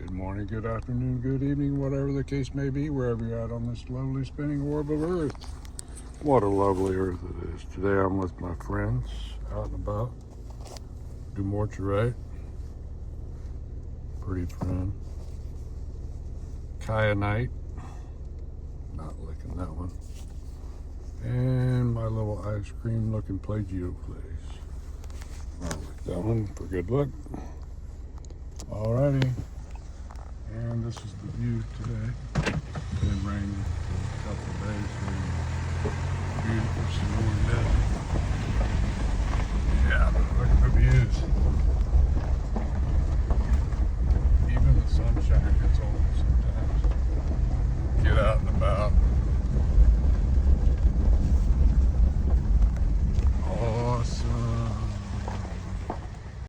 Good morning, good afternoon, good evening, whatever the case may be, wherever you're at on this lovely spinning orb of Earth. What a lovely Earth it is. Today I'm with my friends out and about. Dumortierite, pretty friend. Kyanite, not licking that one. And my little ice cream looking Plagioclase. I'll lick that one for good luck. Alrighty. And this is the view today. It's been raining for a couple of days. Beautiful snowy desert. Yeah, look at the views.